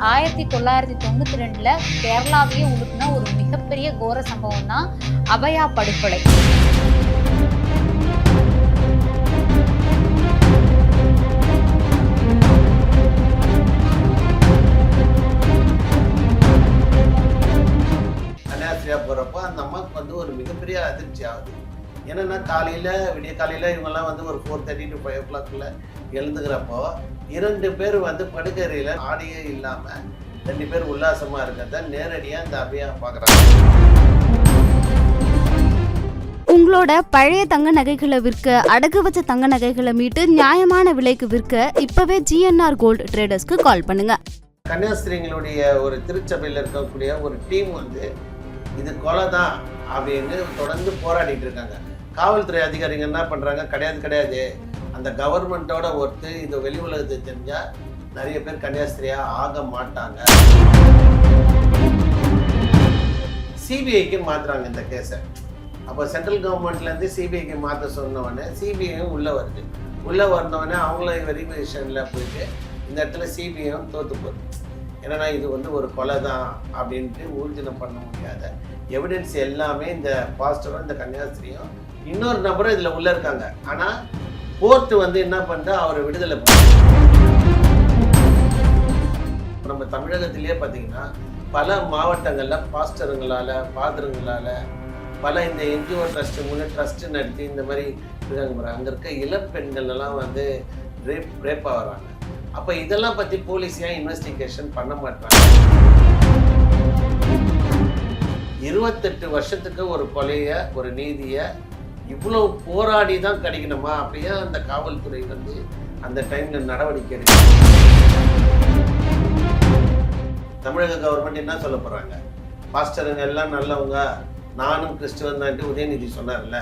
1992 கேரளாவையே உலுக்குன ஒரு மிகப்பெரிய கோர சம்பவம் தான் அபயா படுகொலை. கன்னியாஸ்திரியா போகிறப்போ அந்த அம்மாவுக்கு வந்து ஒரு மிகப்பெரிய அதிர்ச்சி ஆகுது. என்னென்னா விடிய காலையில் இவங்கெல்லாம் வந்து ஒரு 4:30 to 5 o'clock எழுந்துக்கிறப்போ 2 பேர் வந்து படுக்கறையில் ஆடியே இல்லாமல் 2 பேர் உல்லாசமாக இருக்கிறத நேரடியாக இந்த அபயா பார்க்குறாங்க. உங்களோட பழைய தங்க நகைகளை விற்க, அடகு வச்ச தங்க நகைகளை மீட்டு நியாயமான விலைக்கு விற்க இப்பவே ஜிஎன்ஆர் கோல்டு ட்ரேடர்ஸ்க்கு கால் பண்ணுங்க. கன்னியாஸ்திரிகளுடைய ஒரு திருச்சபையில் இருக்கக்கூடிய ஒரு டீம் வந்து இது கொலை தான் அப்படின்னு தொடர்ந்து போராடிட்டு இருக்காங்க. காவல்துறை அதிகாரிங்க என்ன பண்ணுறாங்க, கிடையாது அந்த கவர்மெண்ட்டோட ஒருத்து இது வெளி உலகத்தை தெரிஞ்சால் நிறைய பேர் கன்னியாஸ்திரியாக ஆக மாட்டாங்க. சிபிஐக்கு மாற்றுறாங்க இந்த கேஸை. அப்போ சென்ட்ரல் கவர்மெண்ட்லேருந்து சிபிஐக்கு மாற்ற சொன்னவொடனே சிபிஐயும் உள்ளே வருது. உள்ளே வந்தவொடனே அவங்கள வெரிஃபிகேஷனில் போயிட்டு இந்த இடத்துல சிபிஐயும் தோற்று போகுது. என்னன்னா இது வந்து ஒரு கொலை தான் அப்படின்ட்டு ஊர்ஜினம் பண்ண முடியாத எவிடன்ஸ் எல்லாமே இந்த பாஸ்டரும் இந்த கன்னியாஸ்திரியும் இன்னொரு நபரும் இதில் உள்ளே இருக்காங்க. ஆனால் கோர்ட்டு வந்து என்ன பண்ணுறது, அவரை விடுதலை பண்ண. நம்ம தமிழகத்திலேயே பார்த்தீங்கன்னா பல மாவட்டங்களில் பாஸ்டருங்களால் ஃபாதருங்களால் பல இந்த என்ஜிஓ ட்ரஸ்ட்டு நடத்தி இந்த மாதிரி இருக்காங்க. அங்கே இருக்க இளம் பெண்கள்லாம் வந்து ரேப் ஆகிறாங்க. அப்போ இதெல்லாம் பற்றி போலீஸ் ஏன் இன்வெஸ்டிகேஷன் பண்ண மாட்டாங்க? 28 வருஷத்துக்கு ஒரு கொலையை, ஒரு நீதியை இவ்வளோ போராடி தான் கிடைக்கணுமா? அப்படியே அந்த காவல்துறை வந்து அந்த டைமில் நடவடிக்கை எடுக்கணும். தமிழக கவர்மெண்ட் என்ன சொல்ல போகிறாங்க, பாஸ்டருங்க எல்லாம் நல்லவங்க, நானும் கிறிஸ்துவன் தான்ட்டு உதயநிதி சொன்னார்ல.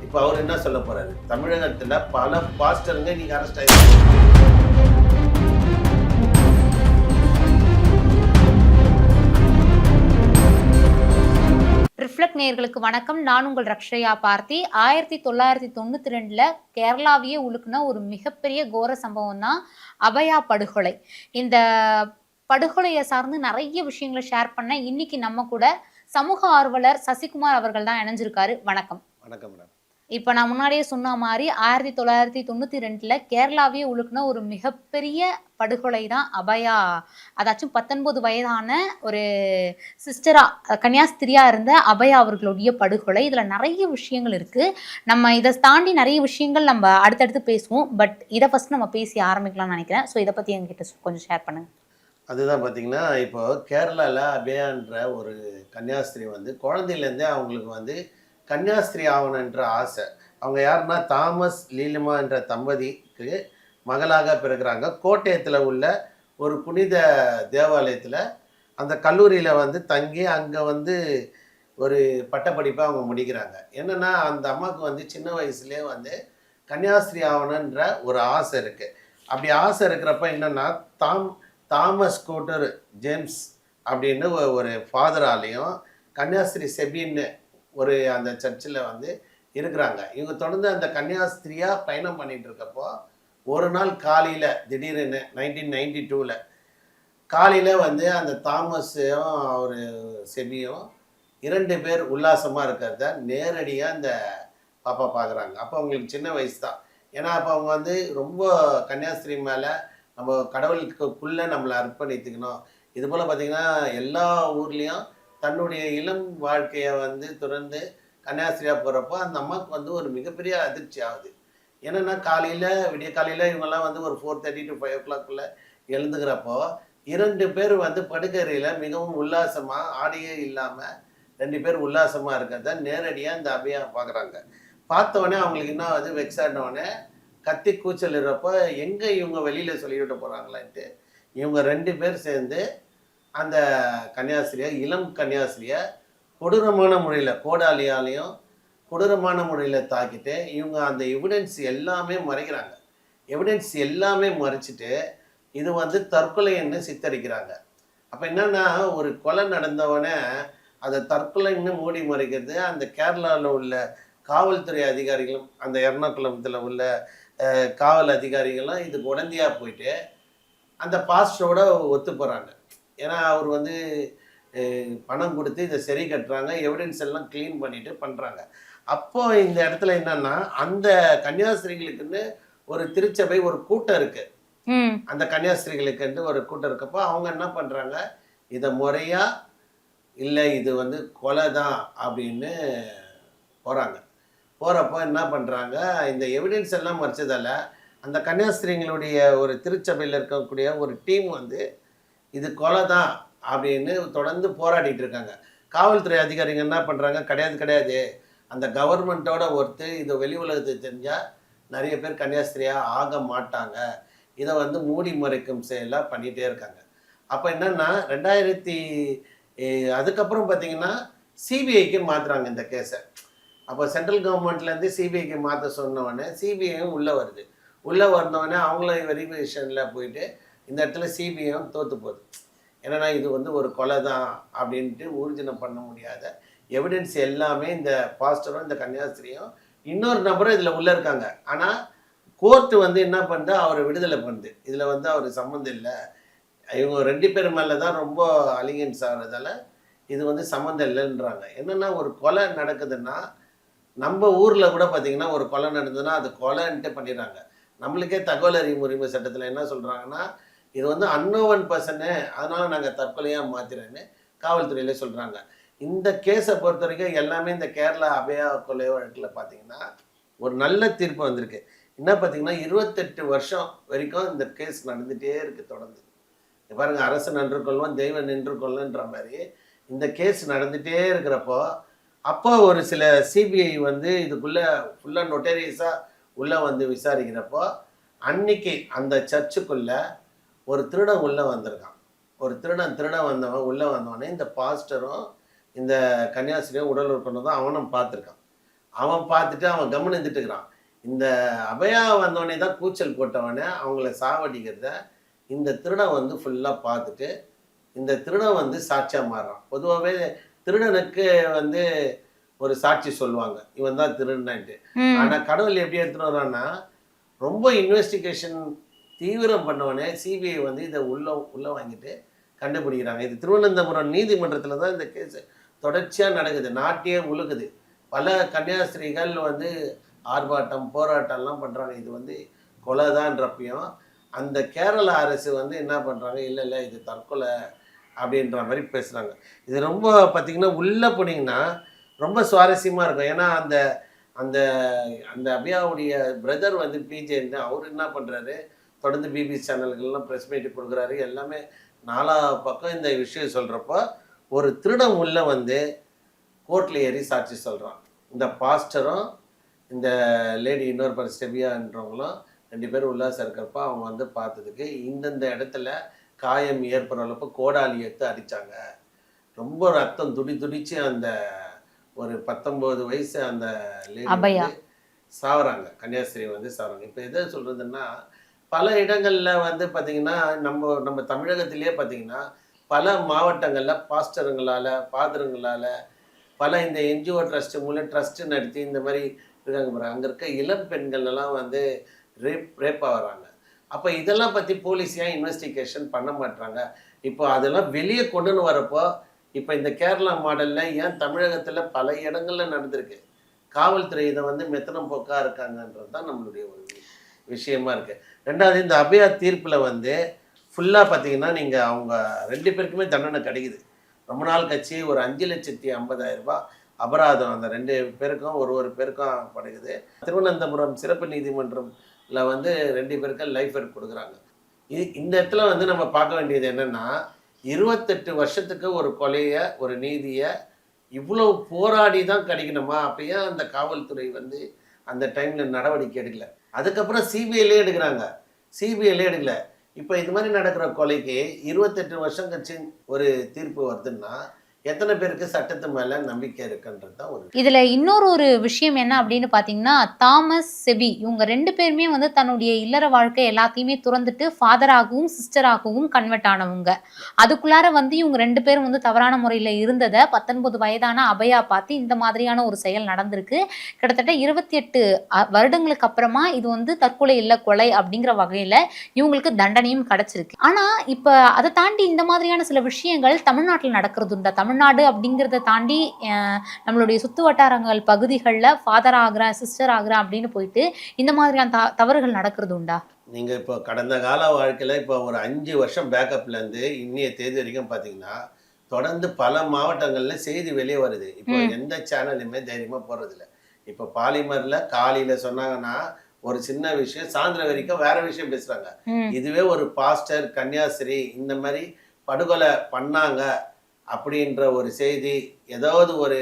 இப்போ அவர் என்ன சொல்ல போகிறாரு, தமிழகத்தில் பல பாஸ்டருங்க இன்னைக்கு அரெஸ்ட் ஆகிருக்காங்க. ரிஃப்ளெக்ட் நேயர்களுக்கு வணக்கம். நான் உங்கள் ரக்ஷயா பார்த்தி. 1992 கேரளாவையே உலுக்குன ஒரு மிகப்பெரிய கோர சம்பவம் தான் அபயா படுகொலை. இந்த படுகொலையை சார்ந்து நிறைய விஷயங்களை ஷேர் பண்ண இன்னைக்கு நம்ம கூட சமூக ஆர்வலர் சசிகுமார் அவர்கள் தான் இணைஞ்சிருக்காரு. வணக்கம். வணக்கம் மேடம். இப்போ நான் முன்னாடியே சொன்ன மாதிரி 1992 கேரளாவையே உலுக்குன ஒரு மிகப்பெரிய படுகொலை தான் அபயா. அதாச்சும் 19 வயதான ஒரு சிஸ்டரா கன்னியாஸ்திரியா இருந்த அபயா அவர்களுடைய படுகொலை. இதில் நிறைய விஷயங்கள் இருக்குது. நம்ம இதை தாண்டி நிறைய விஷயங்கள் நம்ம அடுத்தடுத்து பேசுவோம். பட் இதை ஃபஸ்ட் நம்ம பேசி ஆரம்பிக்கலாம்னு நினைக்கிறேன். ஸோ இதை பற்றி எங்கிட்ட கொஞ்சம் ஷேர் பண்ணுங்கள். அதுதான் பார்த்தீங்கன்னா, இப்போ கேரளாவில் அபயான்ற ஒரு கன்னியாஸ்திரி வந்து குழந்தையிலேருந்தே அவங்களுக்கு வந்து கன்னியாஸ்திரி ஆகணுன்ற ஆசை. அவங்க யாருன்னா தாமஸ் லீலிமா என்ற தம்பதிக்கு மகளாக பிறகுறாங்க. கோட்டயத்தில் உள்ள ஒரு புனித தேவாலயத்தில் அந்த கல்லூரியில் வந்து தங்கி அங்கே வந்து ஒரு பட்டப்படிப்பை அவங்க முடிக்கிறாங்க. என்னென்னா அந்த அம்மாவுக்கு வந்து சின்ன வயசுலேயே வந்து கன்னியாஸ்திரி ஆகணுன்ற ஒரு ஆசை இருக்குது. அப்படி ஆசை இருக்கிறப்ப என்னென்னா தாமஸ் கூட்டர் ஜேம்ஸ் அப்படின்னு ஒரு ஃபாதராலையும் கன்னியாஸ்திரி செபின்னு ஒரு அந்த சர்ச்சில் வந்து இருக்கிறாங்க. இவங்க தொடர்ந்து அந்த கன்னியாஸ்திரியாக பயணம் பண்ணிகிட்டு இருக்கப்போ ஒரு நாள் காலையில் திடீர்னு 1992 காலையில் வந்து அந்த தாமஸையும் ஒரு செபியும் 2 பேர் உல்லாசமாக இருக்கிறத நேரடியாக அந்த பாப்பா பார்க்குறாங்க. அப்போ அவங்களுக்கு சின்ன வயசு தான். ஏன்னா அப்போ அவங்க வந்து ரொம்ப கன்னியாஸ்திரி மேலே நம்ம கடவுளுக்குள்ளே நம்மளை அர்ப்பணித்துக்கணும். இது போல் பார்த்திங்கன்னா எல்லா ஊர்லேயும் தன்னுடைய இளம் வாழ்க்கையை வந்து தொடர்ந்து கன்னியாஸ்திரியாக போகிறப்போ அந்த அம்மாவுக்கு வந்து ஒரு மிகப்பெரிய அதிர்ச்சி ஆகுது. என்னென்னா விடிய காலையில் இவங்கெல்லாம் வந்து ஒரு 4:30 to 5 o'clock எழுந்துக்கிறப்போ 2 பேர் வந்து படுக்கறையில் மிகவும் உல்லாசமாக ஆடியே இல்லாமல் 2 பேர் உல்லாசமாக இருக்கிறத நேரடியாக இந்த அபயா பார்க்குறாங்க. பார்த்தவொடனே அவங்களுக்கு என்ன ஆகுது, வெக்ஸானோடனே கத்தி கூச்சல் இருப்போ எங்கே இவங்க வெளியில் சொல்லிவிட்டு போகிறாங்களான்ட்டு இவங்க 2 பேர் சேர்ந்து அந்த கன்னியாஸ்திரியை, இளம் கன்னியாஸ்திரியை கொடூரமான முறையில் கோடாலியாலையும் கொடூரமான முறையில் தாக்கிட்டு இவங்க அந்த எவிடன்ஸ் எல்லாமே மறைக்கிறாங்க. எவிடன்ஸ் எல்லாமே மறைச்சிட்டு இது வந்து தற்கொலைன்னு சித்தரிக்கிறாங்க. அப்போ என்னென்னா ஒரு கொலை நடந்தவொடனே அதை தற்கொலைன்னு மூடி மறைக்கிறது அந்த கேரளாவில் உள்ள காவல்துறை அதிகாரிகளும் அந்த எர்ணாகுளத்தில் உள்ள காவல் அதிகாரிகளும் இதுக்கு உடந்தையாக போயிட்டு அந்த பாஸ்டரோட ஒத்து போகிறாங்க. ஏன்னா அவர் வந்து பணம் கொடுத்து இதை சரி கட்டுறாங்க, எவிடன்ஸ் எல்லாம் க்ளீன் பண்ணிட்டு பண்ணுறாங்க. அப்போ இந்த இடத்துல என்னன்னா, அந்த கன்னியாஸ்திரிகளுக்குன்னு ஒரு திருச்சபை ஒரு கூட்டம் இருக்கு. அந்த கன்னியாஸ்திரிகளுக்கு ஒரு கூட்டம் இருக்கப்போ அவங்க என்ன பண்ணுறாங்க, இதை முறையா இல்லை இது வந்து கொலை தான் அப்படின்னு போகிறாங்க. போகிறப்போ என்ன பண்ணுறாங்க, இந்த எவிடன்ஸ் எல்லாம் மறைச்சதால் அந்த கன்னியாஸ்திரிகளுடைய ஒரு திருச்சபையில் இருக்கக்கூடிய ஒரு டீம் வந்து இது கொலை தான் அப்படின்னு தொடர்ந்து போராடிட்டு இருக்காங்க. காவல்துறை அதிகாரிகள் என்ன பண்ணுறாங்க, கிடையாது கிடையாது, அந்த கவர்மெண்ட்டோட ஒருத்து இது வெளி உலகத்துக்கு தெரிஞ்சால் நிறைய பேர் கன்னியாஸ்திரியாக ஆக மாட்டாங்க, இதை வந்து மூடி மறைக்கும் செயலாக பண்ணிகிட்டே இருக்காங்க. அப்போ என்னென்னா அதுக்கப்புறம் பார்த்தீங்கன்னா சிபிஐக்கு மாற்றுறாங்க இந்த கேஸை. அப்போ சென்ட்ரல் கவர்மெண்ட்லேருந்து சிபிஐக்கு மாற்ற சொன்னவொடனே சிபிஐயும் உள்ளே வருது. உள்ளே வந்தவொடனே அவங்கள வெரிஃபிகேஷனில் போயிட்டு இந்த இடத்துல சிபிஐயும் தோற்று போகுது. என்னென்னா இது வந்து ஒரு கொலை தான் அப்படின்ட்டு ஊர்ஜினம் பண்ண முடியாத எவிடன்ஸ் எல்லாமே இந்த பாஸ்டரும் இந்த கன்னியாஸ்திரியும் இன்னொரு நபரும் இதில் உள்ளே இருக்காங்க. ஆனால் கோர்ட்டு வந்து என்ன பண்ணுது, அவரை விடுதலை பண்ணுது. இதில் வந்து அவர் சம்மந்தம் இல்லை, இவங்க 2 பேர் மேலே தான் ரொம்ப அலிகன்ஸ் ஆகிறதால இது வந்து சம்மந்தம் இல்லைன்றாங்க. என்னென்னா ஒரு கொலை நடக்குதுன்னா நம்ம ஊரில் கூட பார்த்திங்கன்னா ஒரு கொலை நடந்ததுன்னா அது கொலைன்ட்டு பண்ணிடுறாங்க. நம்மளுக்கே தகவல் அறியும் உரிமை சட்டத்தில் என்ன சொல்கிறாங்கன்னா, இது வந்து அன்னோவன் பர்சனு, அதனால் நாங்கள் தற்கொலையாக மாற்றிறேன்னு காவல்துறையில் சொல்கிறாங்க. இந்த கேஸை பொறுத்த வரைக்கும் எல்லாமே இந்த கேரளா அபயா கொலை வழக்கில் பார்த்திங்கன்னா ஒரு நல்ல தீர்ப்பு வந்திருக்கு. என்ன பார்த்திங்கன்னா 28 வருஷம் வரைக்கும் இந்த கேஸ் நடந்துகிட்டே இருக்குது தொடர்ந்து. பாருங்கள், அரசு நின்று கொள்வோம் தெய்வம் நின்று கொள்ளுன்ற மாதிரி இந்த கேஸ் நடந்துகிட்டே இருக்கிறப்போ அப்போ ஒரு சில சிபிஐ வந்து இதுக்குள்ளே ஃபுல்லாக நொட்டேரியஸாக உள்ளே வந்து விசாரிக்கிறப்போ அன்னைக்கு அந்த சர்ச்சுக்குள்ளே ஒரு திருடன் உள்ளே வந்திருக்கான். ஒரு திருடன் வந்தவன் உள்ளே வந்தவொடனே இந்த பாஸ்டரும் இந்த கன்னியாஸ்திரியும் உடல் உறுப்பினர் தான் அவனும் பார்த்துருக்கான். அவன் பார்த்துட்டு அவன் கவனித்துட்டு இருக்கிறான். இந்த அபயா வந்தவனே தான் கூச்சல் போட்டவனே அவங்கள சாவடிக்கிறத இந்த திருடன் வந்து ஃபுல்லாக பார்த்துட்டு இந்த திருடன் வந்து சாட்சியாக மாறுறான். பொதுவாகவே திருடனுக்கு வந்து ஒரு சாட்சி சொல்லுவாங்க, இவன் தான் திருடனான்ட்டு. ஆனால் கடவுள் எப்படி எடுத்துகிட்டு வர்றான்னா, ரொம்ப இன்வெஸ்டிகேஷன் தீவிரம் பண்ணவனே சிபிஐ வந்து இதை உள்ளே வாங்கிட்டு கண்டுபிடிக்கிறாங்க. இது திருவனந்தபுரம் நீதிமன்றத்தில் தான் இந்த கேஸ் தொடர்ச்சியாக நடக்குது, நாட்டியே உழுகுது. பல கன்னியாஸ்திரிகள் வந்து ஆர்ப்பாட்டம் போராட்டம்லாம் பண்ணுறாங்க, இது வந்து கொலைதான்றப்பையும் அந்த கேரளா அரசு வந்து என்ன பண்ணுறாங்க, இல்லை இல்லை இது தற்கொலை அப்படின்ற மாதிரி பேசுகிறாங்க. இது ரொம்ப பார்த்திங்கன்னா உள்ளே போனீங்கன்னா ரொம்ப சுவாரஸ்யமாக இருக்கும். ஏன்னா அந்த அந்த அந்த அபியாவுடைய பிரதர் வந்து பிஜேன்னு அவர் என்ன பண்ணுறாரு, தொடர்ந்து பிபிசி சேனல்கள்லாம் ப்ரெஸ் மீட் கொடுக்குறாரு, எல்லாமே 4 பக்கம் இந்த விஷயம் சொல்கிறப்போ ஒரு திருடம் உள்ளே வந்து கோர்ட்டில் ஏறி சாட்சி சொல்கிறான். இந்த பாஸ்டரும் இந்த லேடி இன்னொரு பேர் ஸ்டெபியான்றவங்களும் 2 பேர் உல்லாசம் இருக்கிறப்ப அவங்க வந்து பார்த்ததுக்கு இந்தந்த இடத்துல காயம் ஏற்படுற அளவுக்கு கோடாலி எடுத்து அடித்தாங்க. ரொம்ப ரத்தம் துடிச்சு அந்த ஒரு 19 வயசு அந்த லேடி சாவறாங்க, கன்னியாஸ்திரி வந்து சாவறாங்க. இப்போ எதை சொல்கிறதுன்னா, பல இடங்களில் வந்து பார்த்திங்கன்னா நம்ம தமிழகத்திலே பார்த்திங்கன்னா பல மாவட்டங்களில் பாஸ்டருங்களால் ஃபாதருங்களால் பல இந்த என்ஜிஓ ட்ரஸ்ட்டு மூலம் ட்ரஸ்ட்டு நடத்தி இந்த மாதிரி இருக்காங்க பாருங்க. அங்கே இருக்க இளம் பெண்கள்லாம் வந்து ரேப் ஆகிறாங்க. அப்போ இதெல்லாம் பற்றி போலீஸ் ஏன் இன்வெஸ்டிகேஷன் பண்ண மாட்டாங்க? இப்போ அதெல்லாம் வெளியே கொண்டுன்னு வரப்போ இப்போ இந்த கேரளா மாடலில் ஏன் தமிழகத்தில் பல இடங்களில் நடந்திருக்கு, காவல்துறை இதை வந்து மெத்தனம் போக்காக இருக்காங்கன்றது தான் நம்மளுடைய ஒரு விஷயமா இருக்குது. ரெண்டாவது, இந்த அபயா தீர்ப்பில் வந்து ஃபுல்லாக பார்த்திங்கன்னா நீங்கள் அவங்க 2 பேருக்குமே தண்டனை கிடைக்குது. ரொம்ப நாள் கட்சி ஒரு 5,50,000 ரூபாய் அபராதம் அந்த 2 பேருக்கும் ஒரு பேருக்கும் படுகுது. திருவனந்தபுரம் சிறப்பு நீதிமன்றம்ல வந்து 2 பேருக்கும் லைஃப் கொடுக்குறாங்க. இந்த இடத்துல வந்து நம்ம பார்க்க வேண்டியது என்னென்னா, 28 வருஷத்துக்கு ஒரு கொலையை ஒரு நீதியை இவ்வளோ போராடி தான் கிடைக்கணுமா? அப்போ ஏன் அந்த காவல்துறை வந்து அந்த டைமில் நடவடிக்கை எடுக்கல? அதுக்கப்புறம் சிபிஐலே எடுக்கிறாங்க, சிபிஐலே எடுக்கல. இப்போ இது மாதிரி நடக்கிற கொலைக்கு 28 வருஷம் கழிச்சு ஒரு தீர்ப்பு வருதுன்னா எத்தனை பேருக்கு சட்டத்து மேல நம்பிக்கை இருக்குன்றது தான் ஒரு இதுல இன்னொரு விஷயம் என்ன அப்படின்னு பாத்தீங்கன்னா, தாமஸ் செபி இவங்க 2 பேருமே வந்து தன்னுடைய இல்லற வாழ்க்கை எல்லாத்தையுமே துறந்துட்டு ஃபாதராகவும், சிஸ்டராகவும் கன்வெர்ட் ஆனவங்க. அதுக்குள்ளார வந்து இவங்க 2 பேரும் வந்து தவறான முறையில இருந்தத 19 வயதான அபயா பார்த்து இந்த மாதிரியான ஒரு செயல் நடந்திருக்கு. கிட்டத்தட்ட 28 வருடங்களுக்கு அப்புறமா இது வந்து தற்கொலை இல்ல கொலை அப்படிங்கிற வகையில இவங்களுக்கு தண்டனையும் கிடைச்சிருக்கு. ஆனா இப்ப அதை தாண்டி இந்த மாதிரியான சில விஷயங்கள் தமிழ்நாட்டுல நடக்கிறதுண்டா? தமிழ்நாடு அப்படிங்கிறத தாண்டி நம்மளுடைய சுத்து வட்டாரங்கள் பகுதிகளில் ஃபாதர் ஆகுறேன் சிஸ்டர் ஆகுறேன் அப்படின்னு போயிட்டு இந்த மாதிரியான தவறுகள் நடக்கிறது உண்டா? நீங்க இப்போ கடந்த கால வாழ்க்கையில இப்போ ஒரு 5 வருஷம் பேக்கப்ல இருந்து இன்னைய தேதி வரைக்கும் பாத்தீங்கன்னா தொடர்ந்து பல மாவட்டங்கள்ல செய்தி வெளியே வருது. இப்போ எந்த சேனலுமே தைரியமா போறது இல்லை. இப்போ பாலிமர்ல காலையில சொன்னாங்கன்னா ஒரு சின்ன விஷயம் சாயந்தரம் வரைக்கும் வேற விஷயம் பேசுறாங்க. இதுவே ஒரு பாஸ்டர் கன்னியாஸ்திரி இந்த மாதிரி படுகொலை பண்ணாங்க அப்படின்ற ஒரு செய்தி, ஏதாவது ஒரு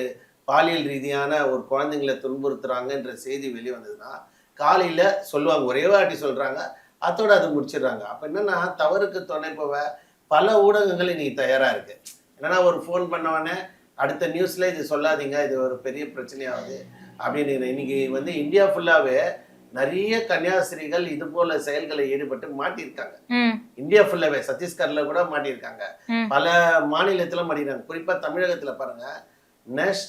பாலியல் ரீதியான ஒரு குழந்தைங்களை துன்புறுத்துறாங்கன்ற செய்தி வெளியே வந்ததுன்னா காலையில சொல்லுவாங்க, ஒரே வாட்டி சொல்றாங்க, அதோட அதை முடிச்சிடுறாங்க. அப்ப என்னன்னா தவறுக்கு துணைப்பவ பல ஊடகங்கள் இன்னைக்கு தயாரா இருக்கு. என்னன்னா ஒரு ஃபோன் பண்ணவொடனே அடுத்த நியூஸ்ல இது சொல்லாதீங்க, இது ஒரு பெரிய பிரச்சனையாகுது அப்படின்னு. இன்னைக்கு வந்து இந்தியா ஃபுல்லாவே நிறைய கன்னியாஸ்திரிகள் இது போல செயல்களை ஈடுபட்டு மாட்டியிருக்காங்க. இந்தியா ஃபுல்லாவே சத்தீஸ்கர்ல கூட மாட்டியிருக்காங்க, பல மாநிலத்துல மாட்டிருக்காங்க. குறிப்பா தமிழகத்துல பாருங்க,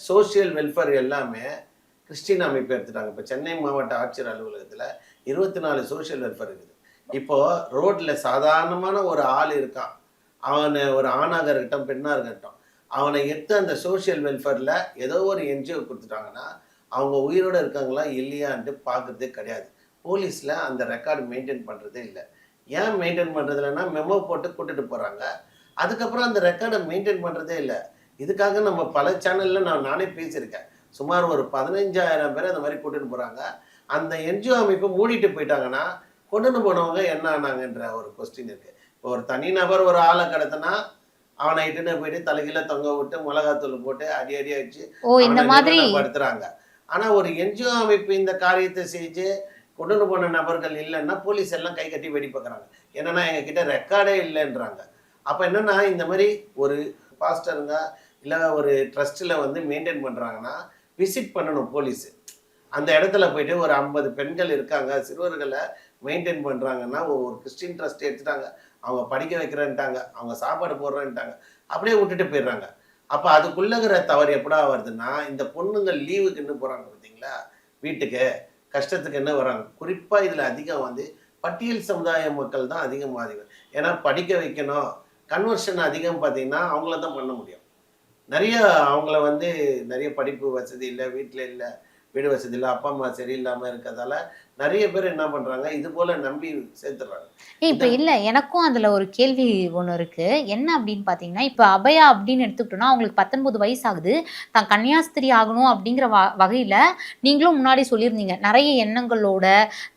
சோசியல் வெல்ஃபேர் எல்லாமே கிறிஸ்டின் அமைப்பு எடுத்துட்டாங்க. இப்போ சென்னை மாவட்ட ஆட்சியர் அலுவலகத்துல 24 சோசியல் வெல்ஃபேர் இருக்குது. இப்போ ரோட்ல சாதாரணமான ஒரு ஆள் இருக்கான், அவனை ஒரு ஆணாக இருக்கட்டும் பெண்ணாக இருக்கட்டும், அவனை எடுத்து அந்த சோசியல் வெல்ஃபேர்ல ஏதோ ஒரு என்ஜிஓ கொடுத்துட்டாங்கன்னா அவங்க உயிரோட இருக்காங்களா இல்லையான்ட்டு பார்க்கறதே கிடையாது. போலீஸ்ல அந்த ரெக்கார்டு மெயின்டைன் பண்றதே இல்லை. ஏன் மெயின்டைன் பண்றது இல்லைன்னா மெமோ போட்டு கூட்டிட்டு போறாங்க, அதுக்கப்புறம் அந்த ரெக்கார்டை மெயின்டைன் பண்றதே இல்லை. இதுக்காக நம்ம பல சேனல்ல நானே பேசியிருக்கேன். சுமார் ஒரு 15,000 பேர் அந்த மாதிரி கூட்டிட்டு போறாங்க. அந்த என்ஜிஓ அமைப்பு மூடிட்டு போயிட்டாங்கன்னா கொண்டுட்டு போனவங்க என்ன ஆனாங்கன்ற ஒரு கொஸ்டின் இருக்கு. இப்போ ஒரு தனிநபர் ஒரு ஆளை கடத்தினா அவனை இட்டுன்னு போயிட்டு தலைகீழ தொங்க விட்டு மிளகாத்தூள் போட்டு அடி அடி அடிச்சு படுத்துறாங்க. ஆனா ஒரு என்ஜிஓ அமைப்பு இந்த காரியத்தை செஞ்சு கொண்டு போன நபர்கள் இல்லைன்னா போலீஸ் எல்லாம் கை கட்டி வெடி பார்க்குறாங்க. என்னன்னா எங்க கிட்ட ரெக்கார்டே இல்லைன்றாங்க. அப்ப என்னன்னா இந்த மாதிரி ஒரு பாஸ்டருங்க இல்லை ஒரு ட்ரஸ்ட்ல வந்து மெயின்டைன் பண்றாங்கன்னா விசிட் பண்ணணும் போலீஸ். அந்த இடத்துல போயிட்டு ஒரு 50 பெண்கள் இருக்காங்க, சிறுவர்களை மெயின்டைன் பண்றாங்கன்னா ஒரு கிறிஸ்டின் ட்ரஸ்ட் எடுத்துட்டாங்க, அவங்க படிக்க வைக்கிறேன்ட்டாங்க, அவங்க சாப்பாடு போடுறேன்ட்டாங்க, அப்படியே விட்டுட்டு போயிடுறாங்க. அப்ப அதுக்குள்ளகிற தவறு எப்படா வருதுன்னா இந்த பொண்ணுங்கள் லீவுக்கு என்ன போறாங்க பார்த்தீங்களா, வீட்டுக்கு கஷ்டத்துக்கு என்ன வராங்க. குறிப்பா இதுல அதிகம் வந்து பட்டியல் சமுதாய மக்கள் தான் அதிகம் பாதிக்கும். ஏன்னா படிக்க வைக்கணும், கன்வர்ஷன் அதிகம் பார்த்தீங்கன்னா அவங்கள தான் பண்ண முடியும். நிறைய அவங்கள வந்து நிறைய படிப்பு வசதி இல்லை, வீட்டில் இல்லை, வீடு வசதி இல்லை, அப்பா அம்மா சரியில்லாமல் இருக்கிறதால நிறைய பேர் என்ன பண்ணுறாங்க, இது போல் நம்பி சேர்த்துடுறாங்க. இப்போ இல்லை, எனக்கும் அதில் ஒரு கேள்வி ஒன்று இருக்குது. என்ன அப்படின்னு பார்த்தீங்கன்னா, இப்போ அபயா அப்படின்னு எடுத்துக்கிட்டோம்னா அவங்களுக்கு 19 வயசு ஆகுது. தான் கன்னியாஸ்திரி ஆகணும் அப்படிங்கிற வகையில் நீங்களும் முன்னாடி சொல்லியிருந்தீங்க, நிறைய எண்ணங்களோட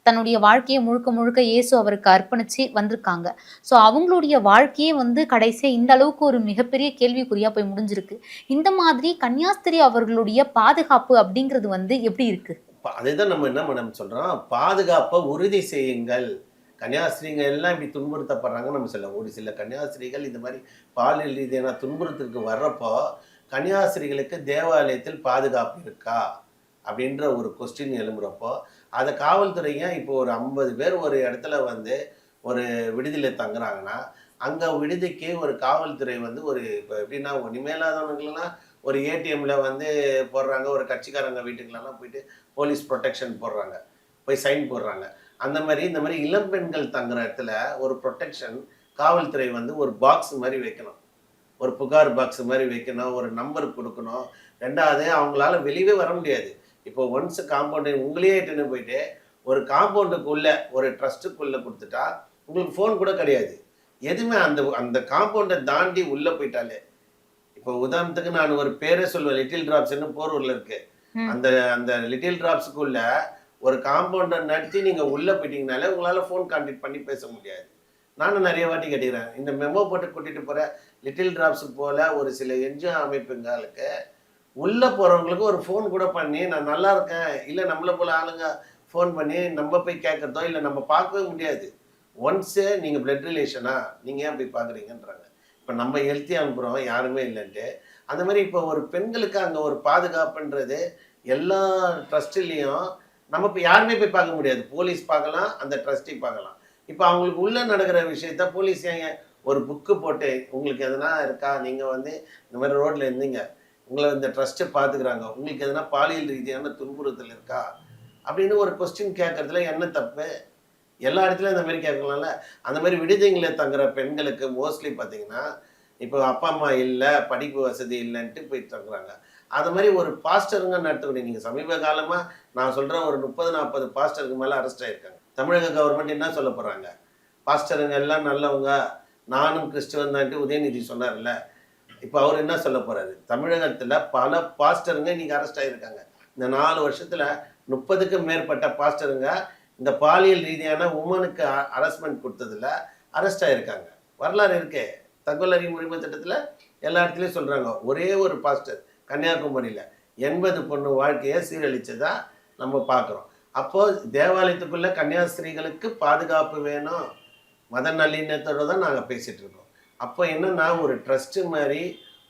தன்னுடைய வாழ்க்கையை முழுக்க முழுக்க இயேசு அவருக்கு அர்ப்பணித்து வந்திருக்காங்க. ஸோ அவங்களுடைய வாழ்க்கையே வந்து கடைசியாக இந்த அளவுக்கு ஒரு மிகப்பெரிய கேள்விக்குறியாக போய் முடிஞ்சிருக்கு. இந்த மாதிரி கன்னியாஸ்திரி அவர்களுடைய பாதுகாப்பு அப்படிங்கிறது வந்து எப்படி இருக்கு? அதுதான் நம்ம என்ன மேடம் சொல்றோம், பாதுகாப்பை உறுதி செய்யுங்கள். கன்னியாஸ்திரிகள் எல்லாம் இப்படி துன்புறுத்தப்படுறாங்கன்னு நம்ம சொல்ல. ஒரு சில கன்னியாஸ்திரிகள் இந்த மாதிரி பாலியல் ரீதியான துன்புறுத்தலுக்கு வர்றப்போ கன்னியாஸ்திரிகளுக்கு தேவாலயத்தில் பாதுகாப்பு இருக்கா அப்படின்ற ஒரு கொஸ்டின் எழும்புறப்போ அதை காவல்துறைங்க இப்போ ஒரு 50 பேர் ஒரு இடத்துல வந்து ஒரு விடுதியில் தங்குறாங்கன்னா அங்கே விடுதிக்கு ஒரு காவல்துறை வந்து ஒரு இப்போ எப்படின்னா இனிமேலாதவனுங்களெல்லாம் ஒரு ஏடிஎம்ல வந்து போடுறாங்க, ஒரு கட்சிக்காரங்க வீட்டுக்கெல்லாம் போயிட்டு போலீஸ் ப்ரொடெக்ஷன் போடுறாங்க, போய் சைன் போடுறாங்க. அந்த மாதிரி இந்த மாதிரி இளம் பெண்கள் தங்குற இடத்துல ஒரு ப்ரொடெக்ஷன் காவல்துறை வந்து ஒரு பாக்ஸ் மாதிரி வைக்கணும், ஒரு புகார் பாக்ஸ் மாதிரி வைக்கணும், ஒரு நம்பர் கொடுக்கணும். ரெண்டாவது அவங்களால வெளியே வர முடியாது. இப்போ ஒன்ஸ் காம்பவுண்டு உங்களையே இட்டுன்னு போயிட்டு ஒரு காம்பவுண்டுக்குள்ள ஒரு ட்ரஸ்ட்டுக்குள்ளே கொடுத்துட்டா உங்களுக்கு ஃபோன் கூட கிடையாது, எதுவுமே. அந்த அந்த காம்பவுண்டை தாண்டி உள்ளே போயிட்டாலே, இப்போ உதாரணத்துக்கு நான் ஒரு பேரே சொல்லுவேன், லிட்டில் டிராப்ஸ்ன்னு போரூர்ல இருக்கு. அந்த அந்த லிட்டில் டிராப்ஸுக்குள்ள ஒரு காம்பவுண்டை நடத்தி நீங்க உள்ள போயிட்டீங்கனாலே உங்களால ஃபோன் கான்டாக்ட் பண்ணி பேச முடியாது. நானும் நிறைய வாட்டி கேட்டுக்கிறேன். இந்த மெமோ போட்டு கூட்டிட்டு போற லிட்டில் டிராப்ஸ் போல ஒரு சில என்ஜிஓ அமைப்புங்களுக்கு உள்ள போறவங்களுக்கு ஒரு ஃபோன் கூட பண்ணி நான் நல்லா இருக்கேன், இல்லை நம்மளை போல ஆளுங்க ஃபோன் பண்ணி நம்ம போய் கேட்கறதோ இல்லை நம்ம பார்க்கவே முடியாது. ஒன்ஸு நீங்கள் பிளட் ரிலேஷனா நீங்கள் ஏன் போய் பார்க்குறீங்கன்றாங்க. இப்போ நம்ம எழுத்தி அனுப்புகிறோம் யாருமே இல்லைன்ட்டு. அந்த மாதிரி இப்போ ஒரு பெண்களுக்கு அங்கே ஒரு பாதுகாப்புன்றது எல்லா ட்ரஸ்ட்லேயும் நம்ம இப்போ யாருமே போய் பார்க்க முடியாது. போலீஸ் பார்க்கலாம், அந்த ட்ரஸ்டி பார்க்கலாம். இப்போ அவங்களுக்கு உள்ளே நடக்கிற விஷயத்த போலீஸ் ஏங்க ஒரு புக்கு போட்டு உங்களுக்கு எதனா இருக்கா, நீங்கள் வந்து இந்த மாதிரி ரோட்டில் இருந்தீங்க, உங்களை இந்த ட்ரஸ்ட்டு பார்த்துக்கிறாங்க, உங்களுக்கு எதனா பாலியல் ரீதியான துன்புறுத்தல் இருக்கா அப்படின்னு ஒரு கொஸ்டின் கேட்கறதுல என்ன தப்பு? எல்லா இடத்துலையும் அந்த மாதிரி கேட்கலாம்ல. அந்த மாதிரி விடுதிகளில் தங்குற பெண்களுக்கு மோஸ்ட்லி பார்த்தீங்கன்னா இப்போ அப்பா அம்மா இல்லை, படிப்பு வசதி இல்லைன்ட்டு போய் தங்குறாங்க. அது மாதிரி ஒரு பாஸ்டருங்க நடத்தக்கூடிய நீங்கள் சமீப காலமாக நான் சொல்கிறேன் ஒரு 30-40 பாஸ்டருக்கு மேலே அரெஸ்ட் ஆகிருக்காங்க. தமிழக கவர்மெண்ட் என்ன சொல்ல போகிறாங்க? பாஸ்டருங்க எல்லாம் நல்லவங்க, நானும் கிறிஸ்துவன் தான்ட்டு உதயநிதி சொன்னார்ல, இப்போ அவர் என்ன சொல்ல போகிறாரு? தமிழகத்தில் பல பாஸ்டருங்க இன்றைக்கி அரெஸ்ட் ஆகியிருக்காங்க. இந்த 4 வருஷத்தில் 30க்கும் மேற்பட்ட பாஸ்டருங்க இந்த பாலியல் ரீதியான உமனுக்கு ஹராஸ்மெண்ட் கொடுத்ததில் அரெஸ்ட் ஆகியிருக்காங்க. வரலாறு இருக்கே. தகவல் அறியும் உரிமை சட்டத்தில் எல்லா இடத்துலையும் சொல்கிறாங்க. ஒரே ஒரு பாஸ்டர் கன்னியாகுமரியில் 80 பொண்ணு வாழ்க்கையை சீரழிச்சதா நம்ம பார்க்குறோம். அப்போது தேவாலயத்துக்குள்ளே கன்னியாஸ்திரிகளுக்கு பாதுகாப்பு வேணும், மத நல்லிணத்தோடு தான் நாங்கள் பேசிகிட்டு இருக்கோம். அப்போ என்னென்னா ஒரு ட்ரஸ்ட்டு மாதிரி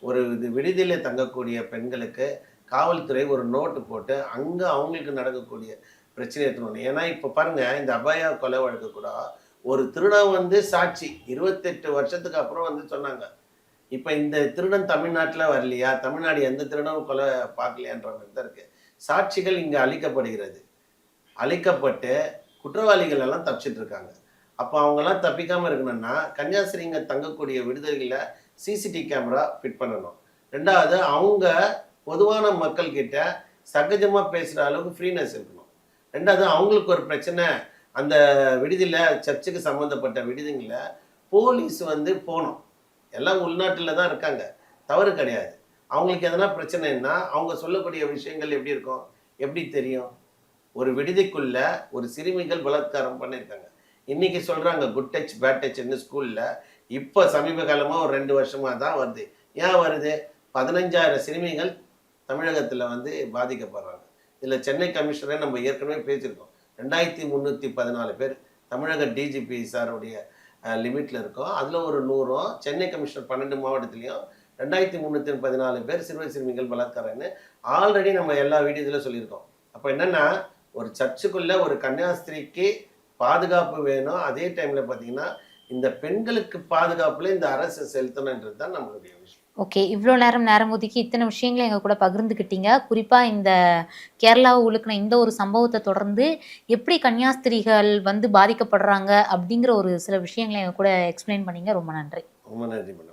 ஒரு விடுதியில் தங்கக்கூடிய பெண்களுக்கு காவல்துறை ஒரு நோட்டு போட்டு அங்கே அவங்களுக்கு நடக்கக்கூடிய பிரச்சனை எடுத்துணும். ஏன்னா இப்போ பாருங்கள், இந்த அபாயா கொலை வழக்கு கூட ஒரு திருடன் வந்து சாட்சி 28 வருஷத்துக்கு அப்புறம் வந்து சொன்னாங்க. இப்போ இந்த திருடன் தமிழ்நாட்டில் வரலையா, தமிழ்நாடு எந்த திருடனும் கொலை பார்க்கலையான்ற மாதிரி தான் இருக்குது. சாட்சிகள் இங்கே அழிக்கப்படுகிறது. அழிக்கப்பட்டு குற்றவாளிகள் எல்லாம் தப்பிச்சிட்டு இருக்காங்க. அப்போ அவங்கெல்லாம் தப்பிக்காமல் இருக்கணும்னா கன்னியாஸ்திரிங்க தங்கக்கூடிய விடுதலையில் சிசிடிவி கேமரா ஃபிட் பண்ணணும். ரெண்டாவது, அவங்க பொதுவான மக்கள்கிட்ட சகஜமாக பேசுகிற அளவுக்கு ஃப்ரீனஸ் இருக்கணும். ரெண்டாவது, அவங்களுக்கு ஒரு பிரச்சனை, அந்த விடுதியில் சர்ச்சுக்கு சம்மந்தப்பட்ட விடுதிகளில் போலீஸ் வந்து போகணும். எல்லாம் உள்நாட்டில் தான் இருக்காங்க, தவறு கிடையாது. அவங்களுக்கு எதனா பிரச்சனைன்னா அவங்க சொல்லக்கூடிய விஷயங்கள் எப்படி இருக்கும், எப்படி தெரியும்? ஒரு விடுதிக்குள்ளே ஒரு சிறுமிகள் பலாத்காரம் பண்ணியிருக்காங்க. இன்றைக்கி சொல்கிறாங்க குட் டச் பேட் டச்ன்னு ஸ்கூலில். இப்போ சமீப காலமாக ஒரு 2 வருஷமாக தான் வருது. ஏன் வருது? 15,000 சிறுமிகள் தமிழகத்தில் வந்து பாதிக்கப்படுறாங்க. இதில் சென்னை கமிஷனரை நம்ம ஏற்கனவே பேசியிருக்கோம். 2314 பேர் தமிழக டிஜிபி சாருடைய லிமிட்டில் இருக்கோம். அதில் ஒரு 100ம் சென்னை கமிஷனர் 12 மாவட்டத்துலேயும் 2314 பேர் சிறுமிகள் பலாத்காரம்னு ஆல்ரெடி நம்ம எல்லா வீடியோதில் சொல்லியிருக்கோம். அப்போ என்னென்னா ஒரு சர்ச்சுக்குள்ளே ஒரு கன்னியாஸ்திரிக்கு பாதுகாப்பு வேணும். அதே டைமில் பார்த்தீங்கன்னா இந்த பெண்களுக்கு பாதுகாப்பில் இந்த அரசு செலுத்தணுன்றது தான் நம்மளுடைய விஷயம். ஓகே, இவ்வளோ நேரம் ஒதுக்கி இத்தனை விஷயங்களை எங்கள் கூட பகிர்ந்துக்கிட்டீங்க. குறிப்பாக இந்த கேரளாவை உலுக்கின இந்த ஒரு சம்பவத்தை தொடர்ந்து எப்படி கன்னியாஸ்திரிகள் வந்து பாதிக்கப்படுறாங்க அப்படிங்கிற ஒரு சில விஷயங்களை எங்கள் கூட எக்ஸ்பிளைன் பண்ணீங்க. ரொம்ப நன்றி. ரொம்ப நன்றி மேடம்.